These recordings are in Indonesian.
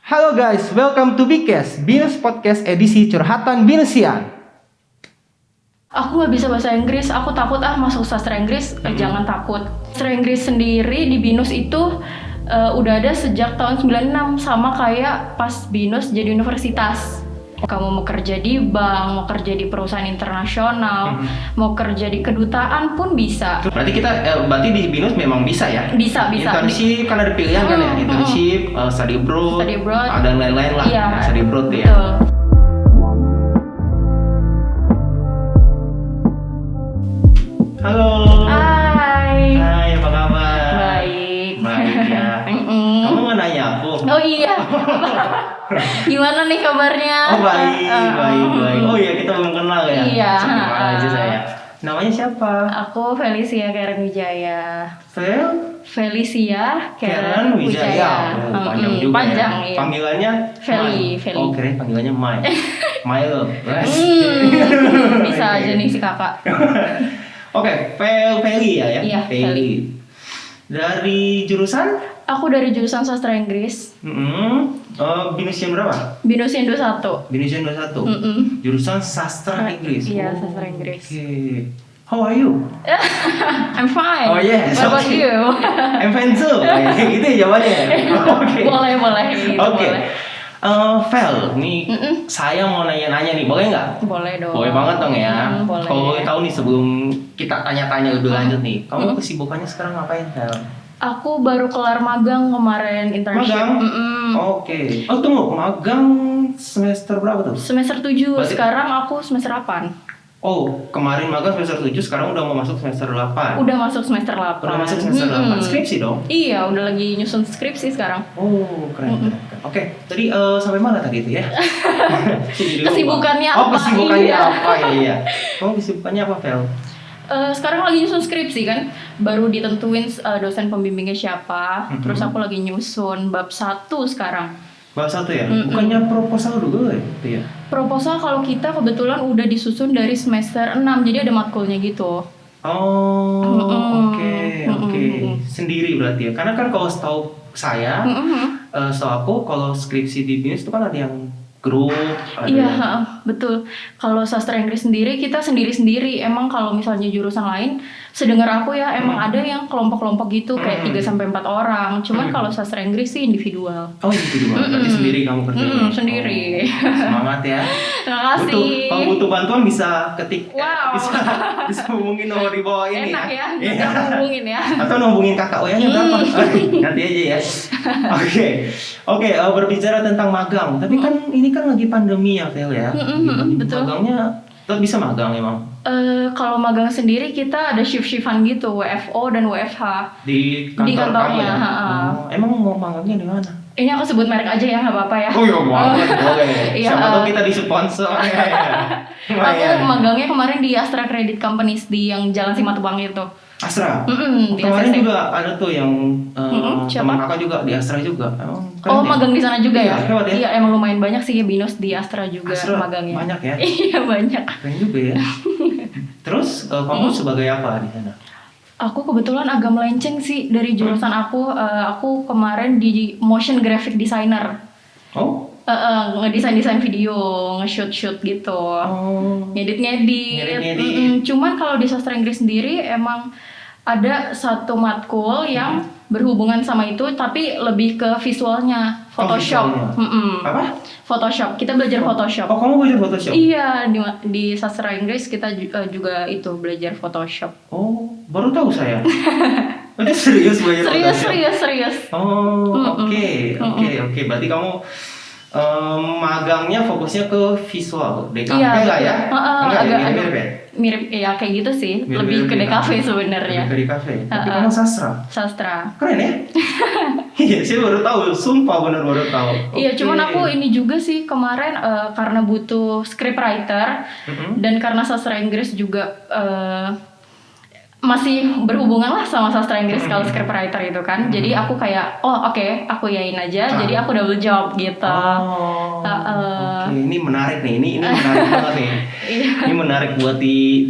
Halo guys, welcome to Bikes, Binus Podcast edisi curhatan Binusian. Aku nggak bisa bahasa Inggris, aku takut masuk sastra Inggris. Jangan takut. Sastra Inggris sendiri di Binus itu udah ada sejak tahun 96, sama kayak pas Binus jadi universitas. Kamu mau kerja di bank, mau kerja di perusahaan internasional, mau kerja di kedutaan pun bisa. Berarti berarti di Binus memang bisa ya? Bisa. Internship kan ada pilihan kan ya? Internship, study abroad, dan lain-lain lah. Iya, study abroad ya. betul. Halo. Hai, apa kabar? baik. Baik ya. Kamu nggak nanya aku? Oh iya. Gimana nih kabarnya? Oh baik. Oh iya, kita belum kenal ya? Iya. Terima aja saya. Namanya siapa? Aku Felicia Karen Wijaya. Felicia Karen Wijaya. Oh, panjang juga panjang, ya. iya. Panggilannya Feli. Oh, keren panggilannya Mai. Mai lo. Bisa aja nih si kakak. Oke, Feli ya? Iya, Feli. Dari jurusan? Aku dari jurusan sastra Inggris. Binusian berapa? Binusian 21. Binusian 21. Jurusan sastra Inggris. Iya, sastra Inggris. Oke. How are you? I'm fine. Oh yes. What about Okay. you? I'm fine too. Gitu ya jawabannya. Oke. Boleh. Gitu, Oke. boleh. Fel, nih saya mau nanya-nanya nih, boleh nggak? Boleh dong. Boleh banget dong ya. Boleh. Kalau boleh tahu nih sebelum kita tanya-tanya lebih lanjut nih, kamu kesibukannya sekarang ngapain, Fel? Aku baru kelar magang kemarin, internship. Magang? Oke. Oh tunggu, magang semester berapa tuh? Semester 7, Berarti- sekarang aku semester 8. Oh, kemarin magang semester 7, sekarang udah mau masuk semester 8. Udah masuk semester 8. Udah masuk semester 8. Skripsi dong? Iya, udah lagi nyusun skripsi sekarang. Oh, keren. Oke, tadi sampai mana tadi itu ya? Jadi lupa. Kesibukannya Oh, apa? kesibukannya Iya. apa? Iya. Kamu kesibukannya apa, Fel? Sekarang lagi nyusun skripsi kan, baru ditentuin dosen pembimbingnya siapa. Terus aku lagi nyusun bab 1 sekarang. Bab 1 ya? Bukannya proposal dulu ya? Itu ya? Proposal kalau kita kebetulan udah disusun dari semester 6, jadi ada matkulnya gitu. Oh, oke. Sendiri berarti ya? Karena kan kalau setahu saya, setahu aku kalau skripsi di BINUS itu kan ada yang grup, ada Iya, yang... betul. Kalau sastra Inggris sendiri kita sendiri-sendiri. Emang kalau misalnya jurusan lain, sedengar aku ya emang ada yang kelompok-kelompok gitu kayak 3-4 orang. Cuman kalau sastra Inggris sih individual. Oh, individual. Berarti sendiri kamu kerjanya? Sendiri. Oh, semangat ya. Terima kasih. Kalau butuh bantuan bisa ketik. Wow. Bisa hubungin nomor di bawah ini. Enak ya, Iya. kita ngomongin ya. Atau hubungin kakak Oyanya berapa? Nanti aja ya. Oke, berbicara tentang magang. Tapi kan ini kan lagi pandemi ya, Fel ya. Betul. Magangnya tetap bisa magang emang Kalau magang sendiri kita ada shift-shiftan gitu, WFO dan WFH. di kantor Di kantornya, kamu ya? Oh, emang mau magangnya di mana? Ini aku sebut merek aja ya, nggak apa-apa ya. Oh iya banget, boleh. Iya, Siapa tahu kita disponsor. Aku magangnya kemarin di Astra Credit Companies di yang Jalan Simatupang itu. Astra. Di Kemarin ACC. juga ada tuh yang Siapa? teman kakak juga di Astra juga. Emang keren ya? Magang di sana juga Iya, ya? hebat ya? Iya, emang lumayan banyak sih Binus di Astra juga Astra magangnya. banyak ya? Iya, banyak. Keren juga ya. Terus kamu sebagai apa di sana? Aku kebetulan agak melenceng sih dari jurusan aku. Aku kemarin di motion graphic designer. Oh? Ngedesain video, nge-shoot gitu. Ngedit. Cuman kalau di sastra Inggris sendiri emang ada satu matkul yang berhubungan sama itu, tapi lebih ke visualnya, Photoshop. visualnya. Apa? Photoshop. Kita belajar Photoshop. Oh, kamu belajar Photoshop? Iya, di sastra Inggris kita juga itu belajar Photoshop. Oh, baru tahu saya. Udah serius belajar Photoshop? Serius. Oh, oke. Berarti kamu magangnya fokusnya ke visual, DKV Iya, lah ya? Enggak ya, mirip ya? Mirip ya kayak gitu sih, Mirip-mirip lebih ke DKV sebenarnya. Lebih ke DKV. Tapi kamu sastra. Sastra. Keren ya? Iya, saya baru tahu, sumpah benar baru tahu. Iya, Oke. cuman aku ini juga sih kemarin karena butuh scriptwriter dan karena sastra Inggris juga masih berhubungan lah sama sastra Inggris kalau scriptwriter itu kan. Jadi aku kayak aku yain aja. Jadi aku double job gitu. Oke, ini menarik nih. Ini menarik banget nih. Ini menarik buat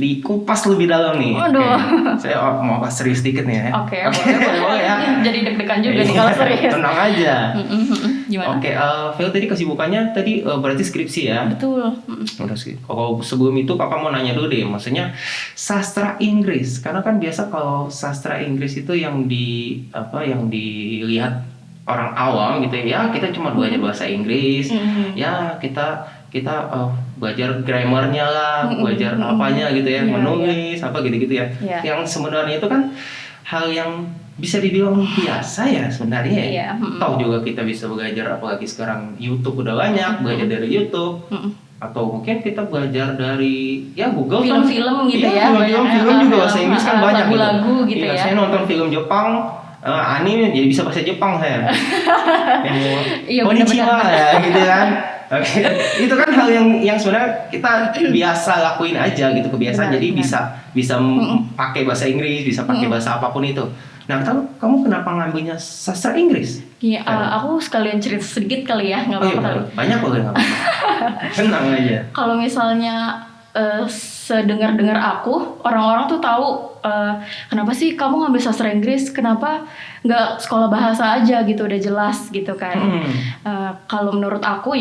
dikupas lebih dalam nih. Waduh. Saya mau serius dikit nih ya. Oke, boleh ya. Jadi deg-degan juga nih kalau serius. Tenang aja. Gimana? Oke, Vel tadi kesibukannya tadi berarti skripsi ya? Betul. Udah sih. Kalau sebelum itu kakak mau nanya dulu deh, maksudnya sastra Inggris, karena kan biasa kalau sastra Inggris itu yang dilihat orang awam gitu ya, kita cuma belajar bahasa Inggris, ya kita belajar grammarnya lah, belajar apanya gitu ya, menulis apa gitu-gitu ya. Yang sebenarnya itu kan hal yang bisa dibilang biasa ya sebenarnya ya. Tahu juga kita bisa belajar, apalagi sekarang YouTube udah banyak, belajar dari YouTube. Atau mungkin kita belajar dari Google film-film gitu ya. Film juga bahasa Inggris kan banyak lagu-lagu gitu ya. Saya nonton film Jepang, anime jadi bisa bahasa Jepang saya. Konnichiwa ya gitu kan. Oke. Itu kan hal yang sebenarnya kita biasa lakuin aja gitu, kebiasaan. Jadi bisa pakai bahasa Inggris, bisa pakai bahasa apapun itu. Nah, kamu kenapa ngambilnya sastra Inggris? Iya, aku sekalian cerita sedikit kali ya, nggak apa-apa kali. Banyak boleh nggak apa-apa. Tenang aja. Kalau misalnya sedengar-dengar aku, orang-orang tuh tahu kenapa sih kamu ngambil sastra Inggris, kenapa nggak sekolah bahasa aja gitu, udah jelas gitu kan. Kalau menurut aku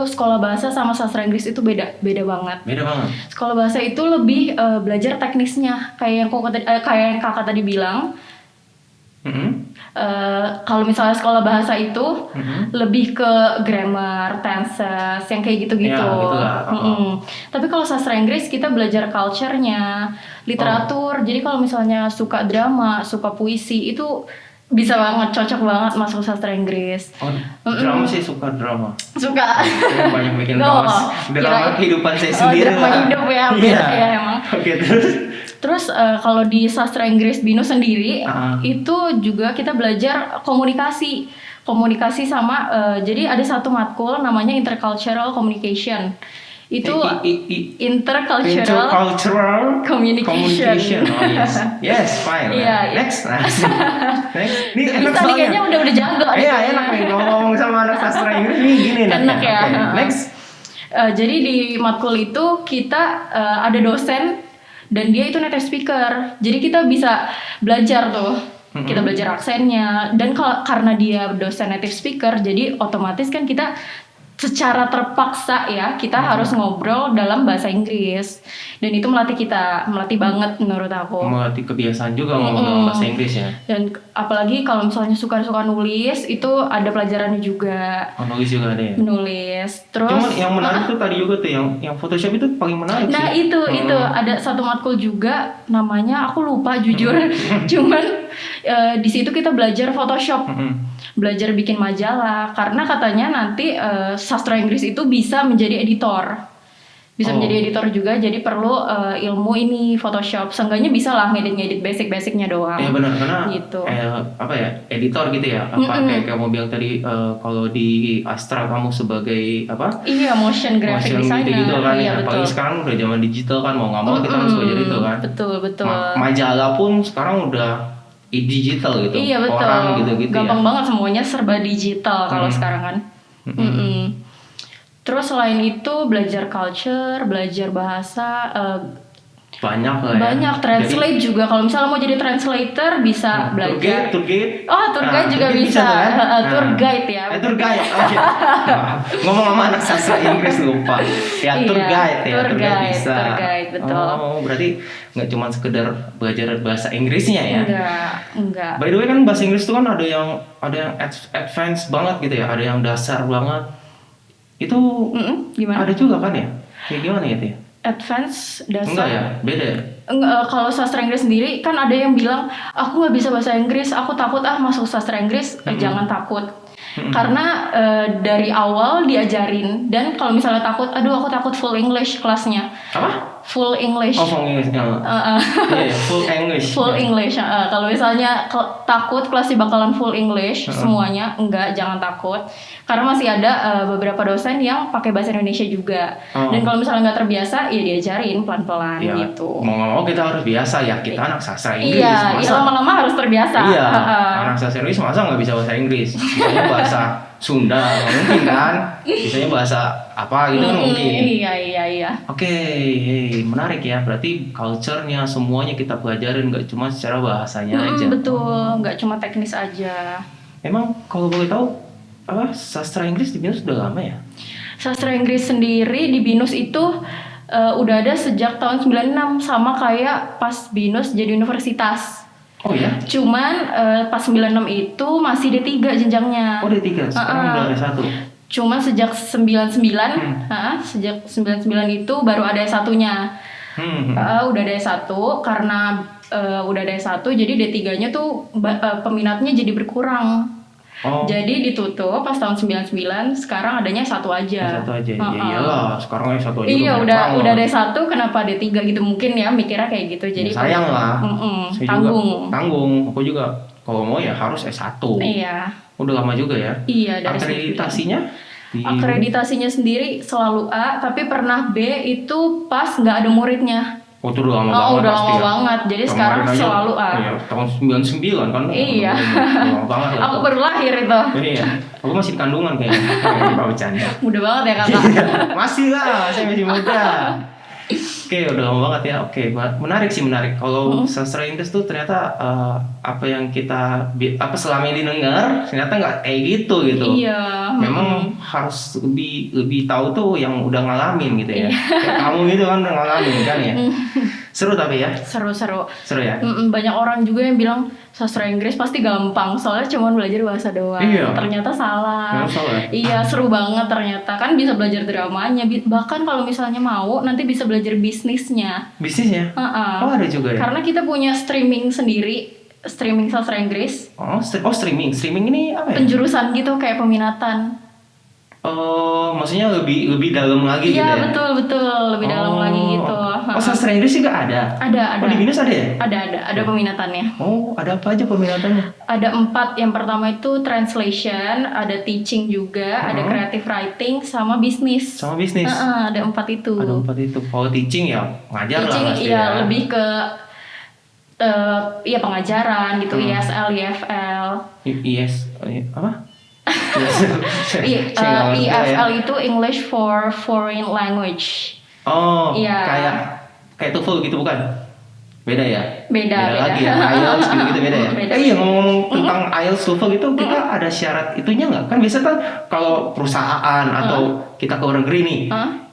sekolah bahasa sama sastra Inggris itu beda banget. Beda banget. Sekolah bahasa itu lebih belajar teknisnya, kayak yang kakak tadi bilang. Kalau misalnya sekolah bahasa itu lebih ke grammar, tenses, yang kayak gitu-gitu. Ya, Tapi kalau sastra Inggris kita belajar culture-nya, literatur. Jadi kalau misalnya suka drama, suka puisi, itu bisa banget, cocok banget masuk sastra Inggris. Drama sih suka drama. Suka. Saya banyak bikin drama kehidupan saya sendiri. Drama hidup ya, ya emang. Oke, Terus kalau di sastra Inggris BINUS sendiri itu juga kita belajar komunikasi sama jadi ada satu matkul namanya intercultural communication. Itu intercultural communication. Oh, yes, fine. Next. Ini enak tadi kayaknya udah jago. Iya, enak nih ngomong sama anak sastra Inggris nih gini. Enak ya. Next. Jadi di matkul itu kita ada dosen dan dia itu native speaker. Jadi kita bisa belajar tuh. Kita belajar aksennya, dan karena dia dosen native speaker, jadi otomatis kan kita secara terpaksa ya kita harus ngobrol dalam bahasa Inggris, dan itu melatih banget menurut aku. Melatih kebiasaan juga ngomong dalam bahasa Inggris ya. Dan apalagi kalau misalnya suka nulis, itu ada pelajarannya juga. Nulis juga ada ya. Menulis. Terus. Cuman yang menarik tuh tadi juga tuh yang Photoshop itu paling menarik sih. Nah itu ada satu matkul juga namanya aku lupa jujur. Cuman di situ kita belajar Photoshop. Belajar bikin majalah, karena katanya nanti sastra Inggris itu bisa menjadi editor. Menjadi editor juga, jadi perlu ilmu ini Photoshop. Seenggaknya bisa lah ngedit basic-basicnya doang. Iya benar, karena gitu. Editor gitu ya. Kayak kamu bilang tadi kalau di Astra kamu sebagai apa? Iya, motion graphic designer gitu kan. Iya, apalagi sekarang udah zaman digital kan, mau nggak mau kita harus belajar itu kan. Betul. Majalah pun sekarang udah digital gitu. Iya betul. Orang gitu-gitu gampang banget semuanya serba digital kalau sekarang kan. Terus selain itu belajar culture, belajar bahasa, banyak lah ya. Banyak translate jadi, juga. Kalau misalnya mau jadi translator bisa belajar. Tour guide. Tour guide juga bisa. Tour guide ya. Tour guide. Oke. Ngomong sama anak sastra Inggris lupa. Tour guide ya. Tour guide bisa. Tour guide betul. Berarti nggak cuma sekedar belajar bahasa Inggrisnya ya? Enggak. By the way kan bahasa Inggris itu kan ada yang advance banget gitu ya, ada yang dasar banget. Itu gimana? Ada juga kan ya? Kayak gimana gitu ya? Advance dasar. Enggak ya? Beda ya? Kalau sastra Inggris sendiri kan ada yang bilang aku nggak bisa bahasa Inggris, aku takut masuk sastra Inggris. Jangan takut. Karena dari awal diajarin, dan kalau misalnya takut, aku takut full English kelasnya. Apa? full English. Oh, full English. Iya, full English. Full English. Kalau misalnya takut kelas bakalan full English semuanya, enggak, jangan takut. Karena masih ada beberapa dosen yang pakai bahasa Indonesia juga. Dan kalau misalnya nggak terbiasa, ya diajarin pelan-pelan gitu. Mau nggak mau kita harus biasa ya. Kita anak sastra Inggris. Iya, lama-lama harus terbiasa. Iya, anak sastra Inggris masa nggak bisa bahasa Inggris? Bisanya bahasa Sunda, nggak mungkin kan? Bisanya bahasa apa gitu kan mungkin. Iya. Oke, menarik ya. Berarti culture-nya semuanya kita pelajarin, nggak cuma secara bahasanya aja. Betul, nggak cuma teknis aja. Emang kalau boleh tahu, sastra Inggris di BINUS udah lama ya? Sastra Inggris sendiri di BINUS itu udah ada sejak tahun 96, sama kayak pas BINUS jadi universitas. Oh ya? Cuman pas 96 itu masih D3 jenjangnya. Oh D3, sekarang udah ada satu. Cuman sejak 99, sejak 99 itu baru ada S1-nya. Udah ada S1, karena udah ada S1 jadi D3-nya tuh peminatnya jadi berkurang. Jadi ditutup pas tahun 99, sekarang adanya S1 aja. S1 aja. Ya iyalah, sekarang S1 aja. Iya, udah ada S1, kenapa D3 gitu, mungkin ya mikirnya kayak gitu. Jadi ya, sayang lah. Tanggung. Aku juga kalau mau ya harus S1. Iya. Udah lama juga ya. Iya, dari akreditasinya? Akreditasinya sendiri selalu A, tapi pernah B itu pas nggak ada muridnya. Oh, itu udah lama banget. Udah lama banget. Jadi sekarang selalu A. Iya, tahun 99 kan. Iya. Lama banget. Aku baru lahir itu. Iya. Aku masih di kandungan kayaknya. Kayak bercanda. Muda banget ya kakak. Masih lah, saya masih muda. Oke, udah lama banget ya. Oke, menarik. Kalau sastra Inggris tuh ternyata apa yang kita selama ini dengar ternyata nggak kayak gitu. Iya. Memang harus lebih tahu tuh yang udah ngalamin gitu ya. Kayak kamu gitu kan udah ngalamin kan ya. Seru tapi ya. Seru ya. Banyak orang juga yang bilang sastra Inggris pasti gampang, soalnya cuma belajar bahasa doang. Iya. Ternyata salah. Iya, seru banget ternyata. Kan bisa belajar dramanya, bahkan kalau misalnya mau nanti bisa belajar bisnisnya. Oh, ada juga ya. Karena kita punya streaming sendiri, streaming sastra Inggris. Streaming ini apa ya? Penjurusan gitu, kayak peminatan. Maksudnya lebih dalam lagi gitu ya? Iya, betul, lebih dalam lagi gitu. Sastra Inggris juga ada? Ada. Oh, di BINUS ada ya? Ada peminatannya. Oh, ada apa aja peminatannya? Ada 4, yang pertama itu translation, ada teaching juga, ada creative writing, sama bisnis. Ada 4 itu. Kalau teaching ya ngajar lah pasti ya. Lebih ke pengajaran gitu, ISL, IFL. Apa? EFL itu English for Foreign Language. Kayak TOEFL gitu bukan? Beda ya? Beda lagi ya, IELTS gitu beda ya? Iya, ngomong tentang IELTS, TOEFL itu kita ada syarat itunya nggak? Kan biasa kan kalau perusahaan atau kita ke luar negeri nih,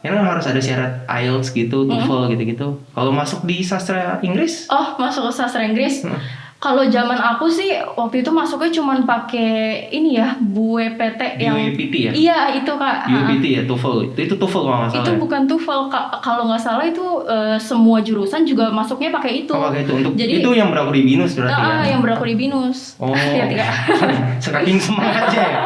ya kan harus ada syarat IELTS gitu, TOEFL gitu-gitu. Kalau masuk di sastra Inggris? Masuk ke sastra Inggris? Kalau zaman aku sih waktu itu masuknya cuman pakai ini ya, BUEPT yang BUEPT ya? Iya, itu Kak. BUEPT ya, TOEFL. Itu TOEFL kalau nggak salah. Itu bukan TOEFL, kalau nggak salah itu semua jurusan juga masuknya pakai itu. Pakai itu. Jadi, itu yang berlaku di BINUS berarti ya? Yang berlaku di BINUS. Hati-hati Kak. Saking semangatnya ya.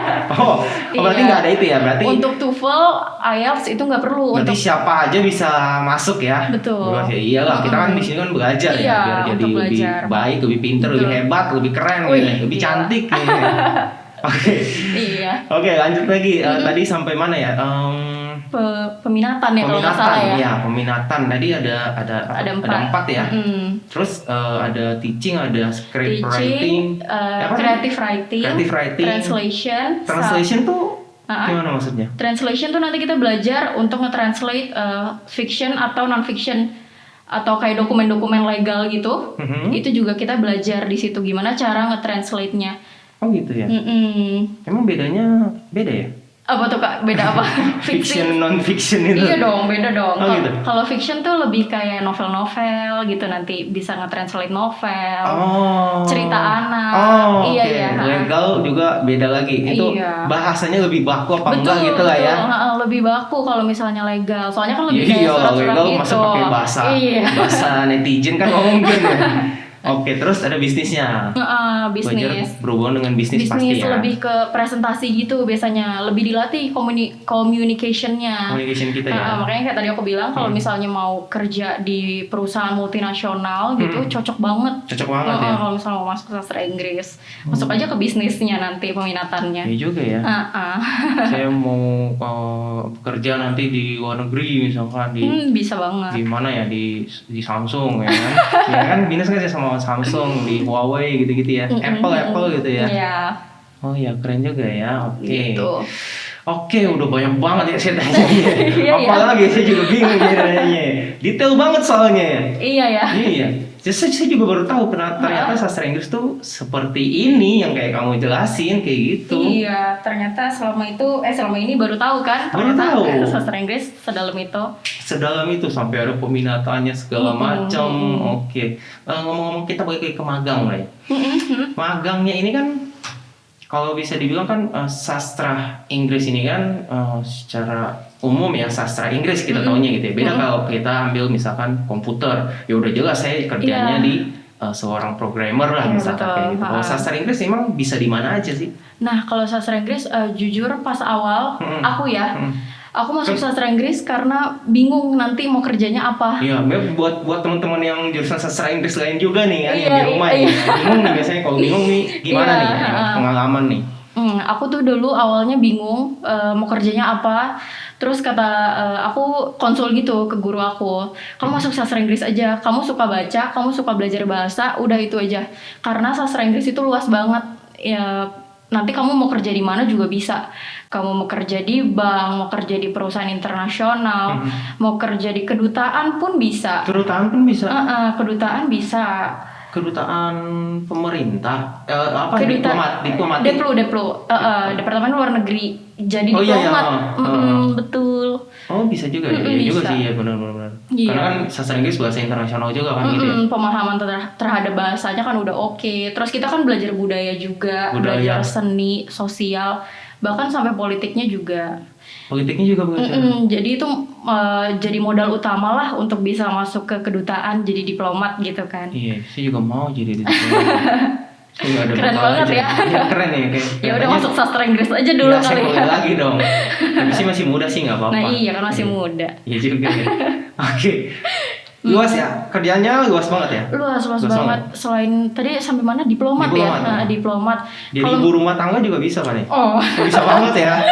Berarti nggak ada itu ya? Berarti untuk TOEFL, IELTS itu nggak perlu. Berarti siapa aja bisa masuk ya? Betul. Ya iyalah, kita kan di sini kan belajar ya, biar jadi lebih baik, lebih pintar, lebih hebat, lebih keren, lebih cantik gitu. Oke, lanjut lagi. Tadi sampai mana ya? Peminatan ya kalau nggak salah ya. Iya, peminatan. Tadi ada 4 ya. Terus ada teaching, ada creative writing, translation tuh gimana maksudnya? Translation tuh nanti kita belajar untuk nge-translate fiction atau non-fiction, atau kayak dokumen-dokumen legal gitu. Itu juga kita belajar di situ gimana cara nge-translate-nya. Oh gitu ya. Emang bedanya beda ya? Apa tuh Kak? Beda apa? Fiction non-fiction itu? Iya dong, beda dong. Gitu? Kalau fiction tuh lebih kayak novel-novel gitu, nanti bisa nge-translate novel, cerita anak. Iya. Legal juga beda lagi. Itu bahasanya lebih baku apa enggak gitu lah ya? Lebih baku kalau misalnya legal. Soalnya kan lebih kayak surat-surat legal gitu. Masa pakai bahasa netizen kan nggak mungkin ya. Oke, terus ada bisnisnya. Bisnis. Belajar berhubungan dengan bisnis pasti ya. Lebih ke presentasi gitu biasanya, lebih dilatih communication-nya. Communication kita ya. Makanya kayak tadi aku bilang kalau misalnya mau kerja di perusahaan multinasional gitu cocok banget. Cocok banget ya. Kalau misalnya mau masuk sastra Inggris, masuk aja ke bisnisnya nanti peminatannya. Iya juga ya. Saya mau kerja nanti di luar negeri misalkan bisa banget. Di mana ya, di Samsung ya kan. Ya kan binus kan sama Samsung, di Huawei gitu-gitu ya. Apple gitu ya. Iya. Oh ya, keren juga ya. Oke. Gitu. Oke, udah banyak banget ya saya tanya. Apalagi saya juga bingung nanya. Detail banget soalnya. Iya ya. Iya. Saya juga baru tahu ternyata sastra Inggris tuh seperti ini yang kayak kamu jelasin kayak gitu. Iya, ternyata selama ini baru tahu kan? Baru tahu. Sastra Inggris sedalam itu. Sedalam itu sampai ada peminatannya segala macam. Oke. Ngomong-ngomong kita balik ke magang lah ya. Magangnya ini kan kalau bisa dibilang kan sastra Inggris ini kan secara umum ya sastra Inggris kita taunya gitu ya. Beda kalau kita ambil misalkan komputer, ya udah jelas saya kerjanya di seorang programmer lah misalkan kayak gitu. Kalau sastra Inggris emang bisa di mana aja sih? Nah, kalau sastra Inggris jujur pas awal aku masuk sastra Inggris karena bingung nanti mau kerjanya apa. Iya, buat teman-teman yang jurusan sastra Inggris lain juga nih kan yang di rumah ya. Bingung nih biasanya kalau bingung nih gimana nih pengalaman nih. Aku tuh dulu awalnya bingung mau kerjanya apa. Terus kata aku konsul gitu ke guru aku, kamu masuk sastra Inggris aja, kamu suka baca, kamu suka belajar bahasa, udah itu aja. Karena sastra Inggris itu luas banget ya. Nanti kamu mau kerja di mana juga bisa. Kamu mau kerja di bank, mau kerja di perusahaan internasional, mau kerja di kedutaan pun bisa. Kedutaan pun bisa? Kedutaan bisa. Kedutaan pemerintah? Diplomatik? Departemen luar negeri. Jadi diplomat. Betul. Oh bisa juga ya? Iya juga sih ya, benar-benar. Iya. Karena kan sastra Inggris bahasa internasional juga kan gitu ya? Pemahaman terhadap bahasanya kan udah oke. Terus kita kan belajar budaya juga, belajar seni, sosial, bahkan sampai politiknya juga. Politiknya juga belajar? Jadi itu jadi modal utama lah untuk bisa masuk ke kedutaan, jadi diplomat gitu kan. Iya, saya juga mau jadi diplomat. Keren banget ya. Keren ya kayak. Ya udah masuk sastra Inggris aja dulu kali ya. Saya lagi dong. Tapi sih masih muda sih nggak apa-apa. Nah iya kan masih muda. Iya juga ya. Oke. Luas ya, kerjanya luas banget ya? Luas banget. Selain tadi sampai mana diplomat ya? Nah, diplomat. Jadi ibu rumah tangga juga bisa kan ya? Oh. Bisa banget ya?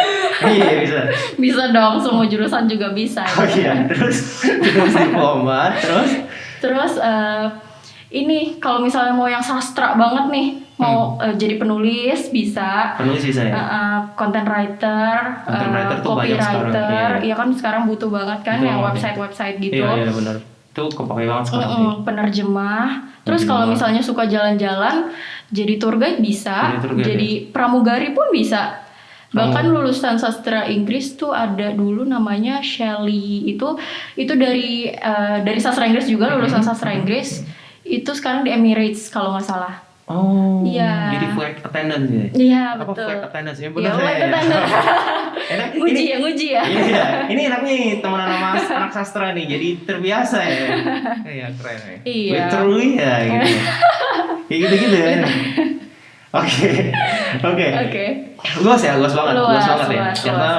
Iya bisa. Bisa dong, semua jurusan juga bisa. Oh iya, terus diplomat, terus ini kalau misalnya mau yang sastra banget nih, mau jadi penulis bisa. Penulis bisa ya? Content writer copywriter. Iya kan sekarang butuh banget kan yang website gitu. Iya benar. Itu kepake banget sekarang sih. Penerjemah. Terus kalau misalnya suka jalan-jalan, jadi tour guide bisa. Jadi pramugari pun bisa. Bahkan lulusan sastra Inggris tuh ada dulu namanya Shelley. Itu dari sastra Inggris juga, lulusan sastra Inggris. Itu sekarang di Emirates kalau nggak salah. Oh, iya. Jadi flight attendant ya? Iya, betul. Apa flight attendant ya? Benar flight attendant. Nguji ya. Iya, ini enak nih teman anak sastra nih, jadi terbiasa ya. Iya, keren ya. Iya. Literally ya gitu. Kayak gitu-gitu ya. Oke. Luas banget ya. Karena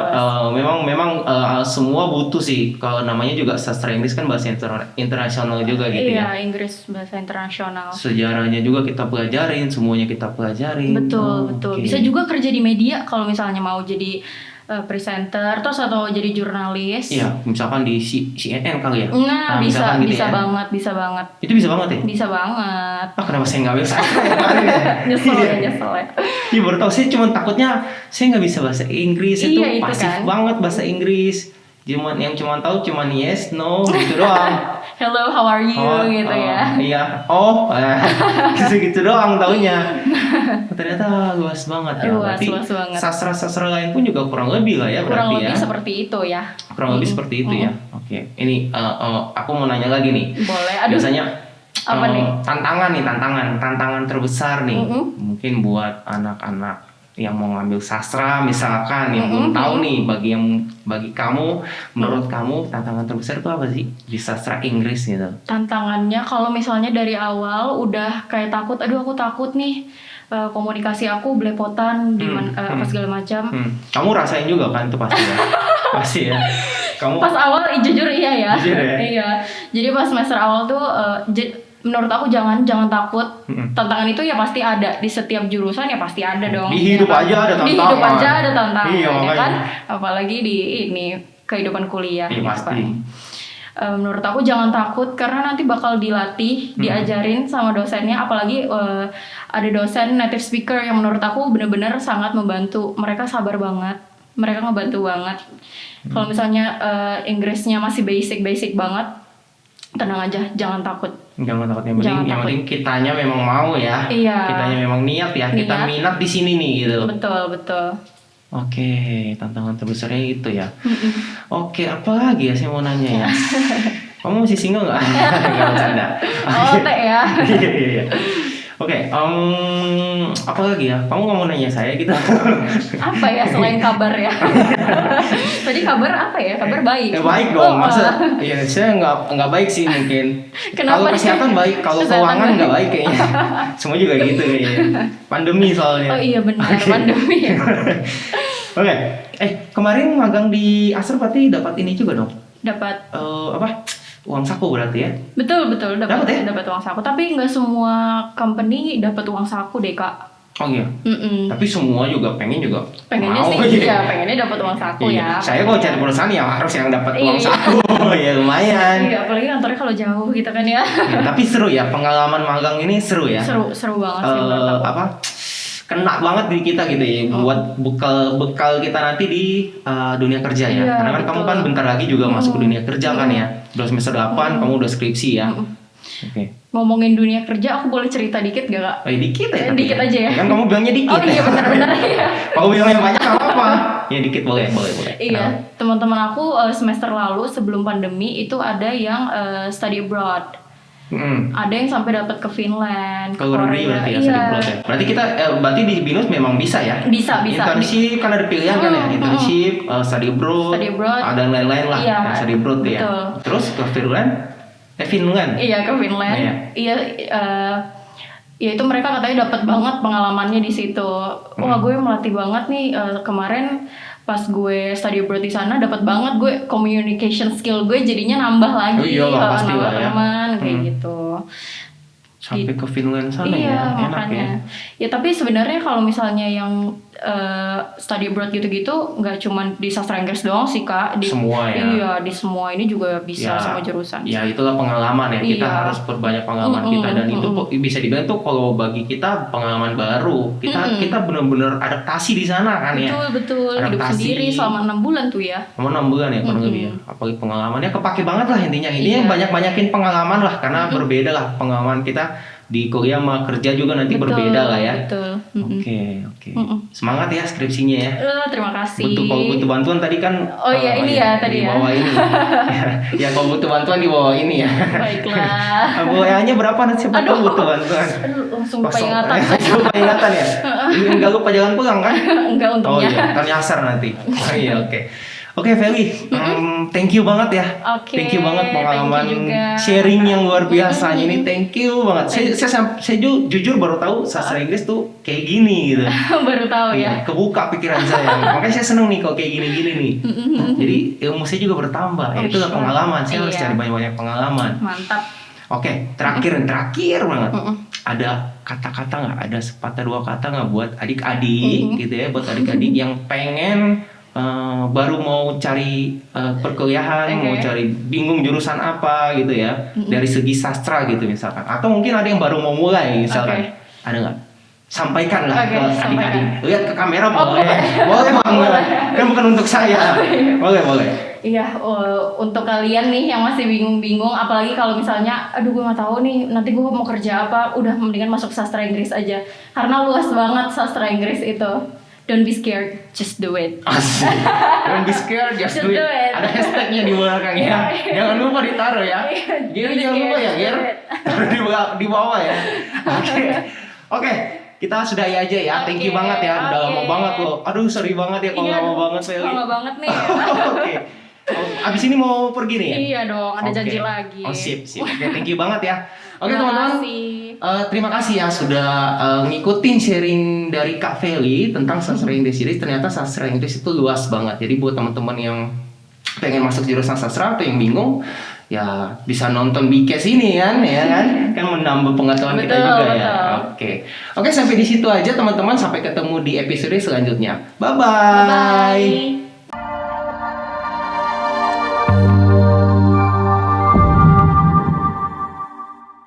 memang semua butuh sih. Kalau namanya juga sastra Inggris kan bahasa internasional juga gitu ya. Iya, Inggris bahasa internasional. Sejarahnya juga kita pelajarin, semuanya kita pelajarin. Betul. Bisa juga kerja di media kalau misalnya mau jadi presenter terus atau jadi jurnalis. Iya, misalkan di CNN kali ya. Nah bisa banget. Itu bisa banget ya? Bisa banget. Kenapa saya nggak bisa? Nyesel ya. Iya baru tau, saya cuma takutnya saya nggak bisa bahasa Inggris. Itu pasif kan? Banget bahasa Inggris. Cuma tahu yes, no gitu doang. Hello, how are you gitu ya. Iya. Gitu doang taunya. Ternyata luas banget ya. Luas banget. Sastra lain pun juga kurang lebih lah ya berarti ya. Kurang lebih seperti itu ya. Kurang lebih seperti itu ya. Oke. Ini aku mau nanya lagi nih. Boleh. Biasanya apa nih? Tantangan terbesar nih. Mungkin buat anak-anak yang mau ngambil sastra misalkan, yang belum tahu nih, bagi kamu, menurut kamu tantangan terbesar itu apa sih di sastra Inggris gitu? Tantangannya kalau misalnya dari awal udah kayak takut, aduh aku takut nih komunikasi aku belepotan apa segala macam. Kamu rasain juga kan itu pasti ya? Pasti ya. Kamu pas awal jujur iya ya. Jujur ya? Iya. Jadi pas semester awal tuh menurut aku jangan takut. Tantangan itu ya pasti ada di setiap jurusan, ya pasti ada dong. Di hidup aja ada tantangan. Di hidup aja ada tantangan, iya, ya kan? Apalagi di ini kehidupan kuliah. Iya, pasti. Menurut aku jangan takut karena nanti bakal dilatih, diajarin sama dosennya. Apalagi ada dosen native speaker yang menurut aku benar-benar sangat membantu. Mereka sabar banget, mereka ngebantu banget. Kalau misalnya Inggrisnya masih basic banget, tenang aja, jangan takut. Jangan takut, yang penting kitanya memang mau ya. Iya. Kitanya memang niat ya, kita minat di sini nih gitu. Betul. Oke, tantangan terbesarnya itu ya. Oke, apa lagi ya saya mau nanya ya? Kamu masih single nggak? Nggak bercanda. Oh, teh ya. Iya. Oke, apa lagi ya? Kamu nggak mau nanya saya gitu? Apa ya selain kabar ya? Tadi kabar apa ya? Kabar baik. Baik dong, masa? Iya, saya nggak baik sih mungkin. Kalau kesehatan baik, kalau keuangan nggak baik kayaknya. Semua juga gitu kayaknya. Pandemi soalnya. Oh iya benar, pandemi. Oke, kemarin magang di Acer berarti dapat ini juga dong? Dapat. Uang saku berarti ya? Betul dapat ya? Dapat uang saku, tapi nggak semua company dapat uang saku deh Kak. Oh iya. Tapi semua juga pengennya mau, sih ya. Pengennya dapat uang saku ya. Saya kalau cari perusahaan ya harus yang dapat uang saku. Ya lumayan. Iya, apalagi kantornya kalau jauh gitu kan ya. Tapi seru ya, pengalaman magang ini seru ya. Seru banget sih menurut aku. Kena banget di kita gitu ya, buat bekal kita nanti di dunia kerja ya. Iya, karena kan kamu kan bentar lagi juga masuk ke dunia kerja kan ya. Udah semester 8 kamu udah skripsi ya. Oke. Ngomongin dunia kerja, aku boleh cerita dikit gak Kak? Dikit ya. Dikit aja ya. Kan kamu bilangnya dikit. Oh iya benar ya. Kalau bilang yang banyak nggak apa-apa. Ya dikit boleh. Iya, teman-teman aku semester lalu sebelum pandemi itu ada yang study abroad. Ada yang sampai dapat ke Finland, ke luar negeri berarti ya, iya. ya. Berarti kita berarti di BINUS memang bisa ya? Bisa. Internship kan ada pilihan kan ya, internship, study abroad, ada lain-lain lah, iya, study abroad ya. Terus ke Finland? Iya, ke Finland. Iya, ya itu mereka katanya dapat banget pengalamannya di situ. Wah, gue melatih banget nih kemarin pas gue study abroad di sana, dapat banget gue communication skill gue jadinya nambah lagi, nambah teman kayak gitu. Sampai ke Finland sana ya, enak ya. Ya tapi sebenarnya kalau misalnya yang study abroad gitu-gitu nggak cuma di sastra Inggris doang sih Kak, di semua ya. Iya, di semua ini juga bisa semua jurusan. Ya itulah pengalaman ya, kita harus perbanyak pengalaman kita, dan itu bisa dibilang tuh kalau bagi kita pengalaman baru, kita benar-benar adaptasi di sana kan ya. Betul. Hidup sendiri selama 6 bulan tuh ya. Selama 6 bulan ya kurang lebih ya. Apalagi pengalamannya kepake banget lah intinya. Banyak-banyakin pengalaman lah, karena berbeda lah pengalaman kita di kuliah sama kerja juga nanti berbeda lah ya. Betul. Oke. Semangat ya skripsinya ya. Terima kasih. Kalau butuh bantuan tadi kan. Tadi di bawah ini. Ya kalau butuh bantuan di bawah ini ya. Baiklah. Bolehnya berapa nanti siapa butuh bantuan? Langsung lupa ingatan. Lupa ingatan ya. Enggak lupa jangan pulang kan? Enggak untungnya. Oh iya, kan nyasar nanti. Iya oke. Oke Feli, thank you banget ya. Thank you banget pengalaman sharing yang luar biasa ini. Thank you banget. Saya jujur baru tahu sastra Inggris tuh kayak gini gitu. Baru tahu ya. Kebuka pikiran saya. Makanya saya seneng nih kalau kayak gini-gini nih. Jadi ilmu saya juga bertambah. Itulah pengalaman. Saya harus cari banyak-banyak pengalaman. Mantap. Oke, terakhir banget. Ada kata-kata nggak? Ada sepatah dua kata nggak buat adik-adik gitu ya? Buat adik-adik yang pengen baru mau cari perkuliahan, mau cari bingung jurusan apa gitu ya, dari segi sastra gitu misalkan, atau mungkin ada yang baru mau mulai misalkan, ada nggak? Sampaikan lah ke adik-adik, lihat ke kamera boleh banget, kan bukan untuk saya, boleh. Iya, untuk kalian nih yang masih bingung-bingung, apalagi kalau misalnya, aduh gue nggak tahu nih, nanti gue mau kerja apa, udah mendingan masuk sastra Inggris aja, karena luas banget sastra Inggris itu. Don't be scared, just do it. Asik. Don't be scared, just do it. Ada hashtagnya di belakang ya. Jangan lupa ditaruh ya. Gir jangan lupa ya, Gir. Taruh di bawah ya. Oke. kita sudahi aja ya. Thank you banget ya. Udah lama banget loh. Aduh, sorry banget ya kalau lama banget Feli. Lama banget nih. Oke. Abis ini mau pergi nih ya? Iya dong, ada janji lagi. Oh sip. Oke, thank you banget ya. Oke teman-teman. Terima kasih ya sudah ngikutin sharing dari Kak Feli tentang sastra Inggris. Jadi ternyata sastra Inggris itu luas banget. Jadi buat teman-teman yang pengen masuk jurusan sastra atau yang bingung, ya bisa nonton Bikes ini kan, ya kan menambah pengetahuan kita juga ya. Oke, sampai di situ aja teman-teman. Sampai ketemu di episode selanjutnya. Bye bye.